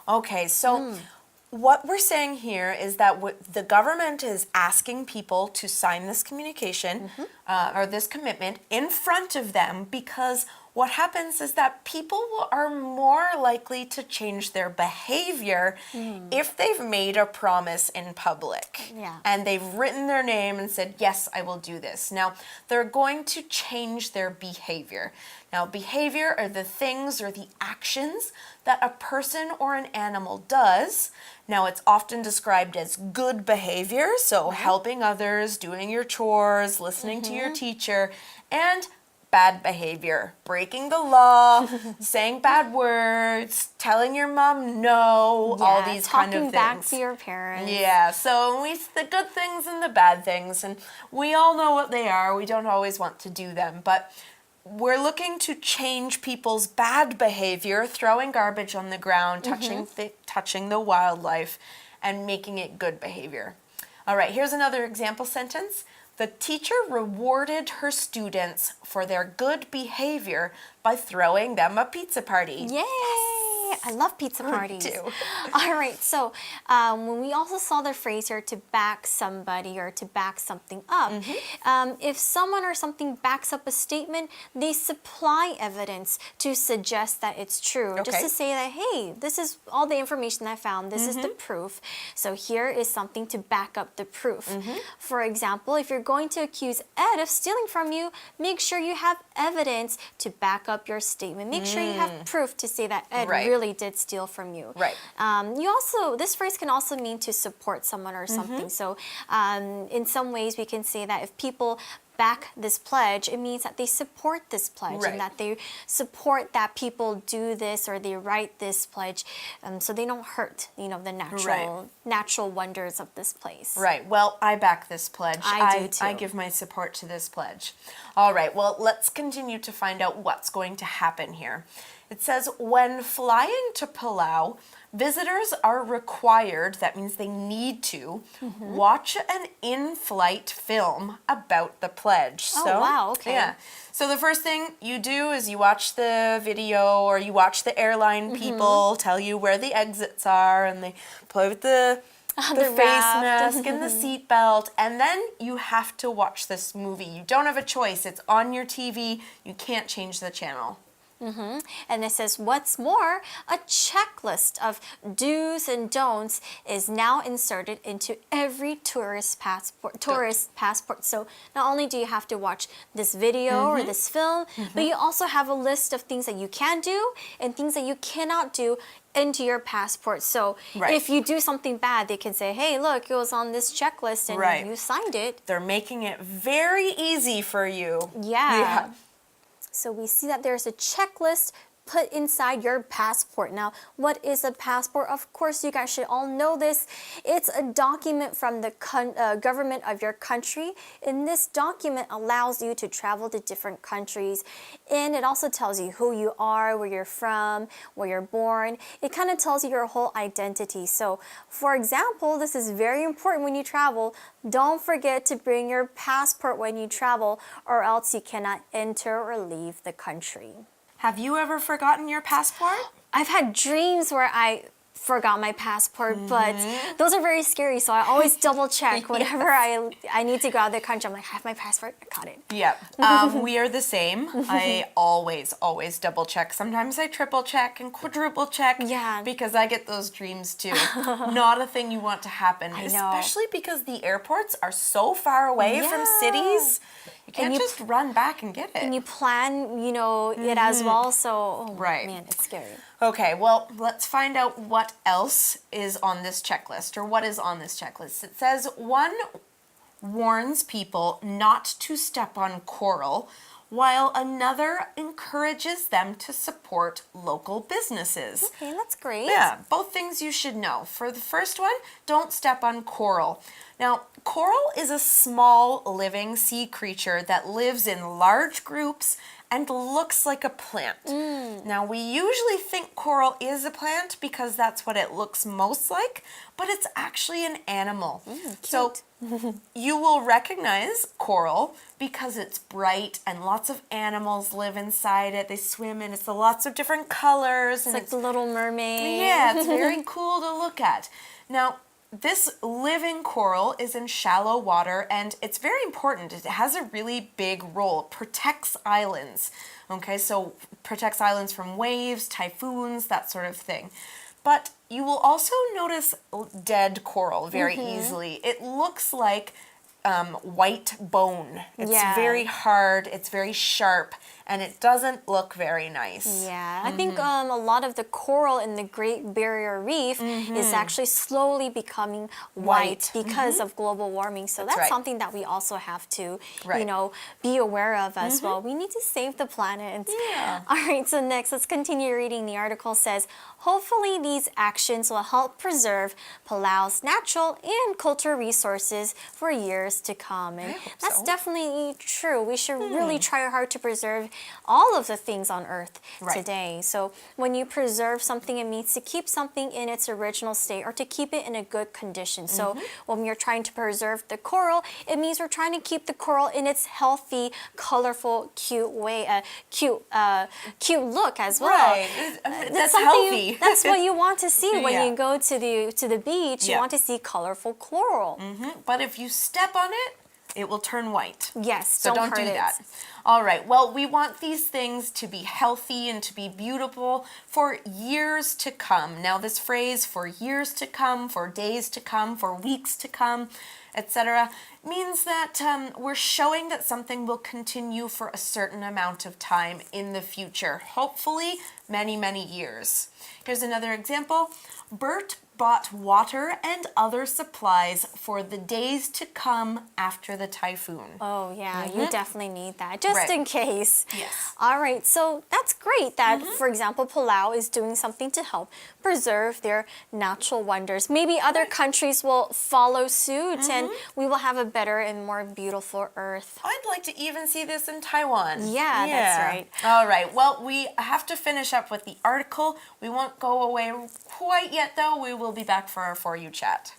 Okay, so what we're saying here is that the government is asking people to sign this communication or this commitment in front of them because what happens is that people are more likely to change their behavior if they've made a promise in public. Yeah. And they've written their name and said, yes, I will do this. Now, they're going to change their behavior. Now, behavior are the things or the actions that a person or an animal does. Now, it's often described as good behavior, so helping others, doing your chores, listening to your teacher, and bad behavior, breaking the law, saying bad words, telling your mom no, all these kind of things. Talking back to your parents. Yeah, so the good things and the bad things, and we all know what they are. We don't always want to do them, but we're looking to change people's bad behavior, throwing garbage on the ground, touching the wildlife, and making it good behavior. All right, here's another example sentence. The teacher rewarded her students for their good behavior by throwing them a pizza party. Yay! Yes. I love pizza parties. Me too. All right, so when we also saw the phrase here to back somebody or to back something up, if someone or something backs up a statement, they supply evidence to suggest that it's true. Okay. Just to say that, hey, this is all the information I found. This is the proof. So here is something to back up the proof. For example, if you're going to accuse Ed of stealing from you, make sure you have evidence to back up your statement. Make sure you have proof to say that Ed really did steal from you. Right. This phrase can also mean to support someone or something. So in some ways we can say that if people back this pledge, it means that they support this pledge and that they support that people do this or they write this pledge so they don't hurt, the natural wonders of this place. Right. Well, I back this pledge. I do too. I give my support to this pledge. All right. Well, let's continue to find out what's going to happen here. It says, when flying to Palau, visitors are required, that means they need to, watch an in-flight film about the pledge. Oh, wow, okay. Yeah. So the first thing you do is you watch the video or you watch the airline people tell you where the exits are and they play with the face mask and the seatbelt, and then you have to watch this movie. You don't have a choice. It's on your TV. You can't change the channel. And it says, what's more, a checklist of do's and don'ts is now inserted into every tourist passport. So not only do you have to watch this video or this film, but you also have a list of things that you can do and things that you cannot do into your passport. So if you do something bad, they can say, hey, look, it was on this checklist and you signed it. They're making it very easy for you. Yeah. So we see that there's a checklist put inside your passport. Now, what is a passport? Of course, you guys should all know this. It's a document from the government of your country. And this document allows you to travel to different countries. And it also tells you who you are, where you're from, where you're born. It kind of tells you your whole identity. So, for example, this is very important when you travel. Don't forget to bring your passport when you travel, or else you cannot enter or leave the country. Have you ever forgotten your passport? I've had dreams where I forgot my passport, but those are very scary, so I always double check whenever I need to go out of the country. I'm like, I have my passport, I got it. Yeah, we are the same. I always double check. Sometimes I triple check and quadruple check because I get those dreams too. Not a thing you want to happen, especially because the airports are so far away from cities. You can't just run back and get it. And you plan, it as well, so man, it's scary. Okay, well, let's find out what else is on this checklist, or what is on this checklist. It says, one warns people not to step on coral, while another encourages them to support local businesses. Okay, that's great. Yeah, both things you should know. For the first one, don't step on coral. Now, coral is a small living sea creature that lives in large groups and looks like a plant. Now, we usually think coral is a plant because that's what it looks most like, but it's actually an animal. So you will recognize coral because it's bright and lots of animals live inside it. They swim in it. So lots of different colors. It's like the Little Mermaid. Yeah, it's very cool to look at. Now, this living coral is in shallow water, and it's very important. It has a really big role. It protects islands. Okay, so protects islands from waves, typhoons, that sort of thing. But you will also notice dead coral very easily. It looks like white bone. It's very hard, it's very sharp, and it doesn't look very nice. Yeah, I think a lot of the coral in the Great Barrier Reef is actually slowly becoming white because of global warming. So that's right. something that we also have to, Right. you know, be aware of as well. We need to save the planet. Yeah. All right, so next, let's continue reading. The article says, hopefully these actions will help preserve Palau's natural and cultural resources for years to come. And that's so. definitely true. We should really try hard to preserve all of the things on Earth today. So when you preserve something, it means to keep something in its original state or to keep it in a good condition. So when you're trying to preserve the coral, it means we're trying to keep the coral in its healthy, colorful, cute way, cute look as well. Right. That's healthy. That's what you want to see when Yeah. you go to the beach. You want to see colorful coral. But if you step on it, it will turn white. Yes, So don't hurt do it. that. All right. Well, we want these things to be healthy and to be beautiful for years to come. Now, this phrase, for years to come, for days to come, for weeks to come, etc., means that we're showing that something will continue for a certain amount of time in the future. Hopefully, many, many years. Here's another example. Bert bought water and other supplies for the days to come after the typhoon. Oh, yeah, you definitely need that, just in case. Yes. All right, so that's great that, for example, Palau is doing something to help preserve their natural wonders. Maybe other countries will follow suit and we will have a better and more beautiful Earth. I'd like to even see this in Taiwan. Yeah, that's right. All right. Well, we have to finish up with the article. We won't go away quite yet, though. We will be back for our For You chat.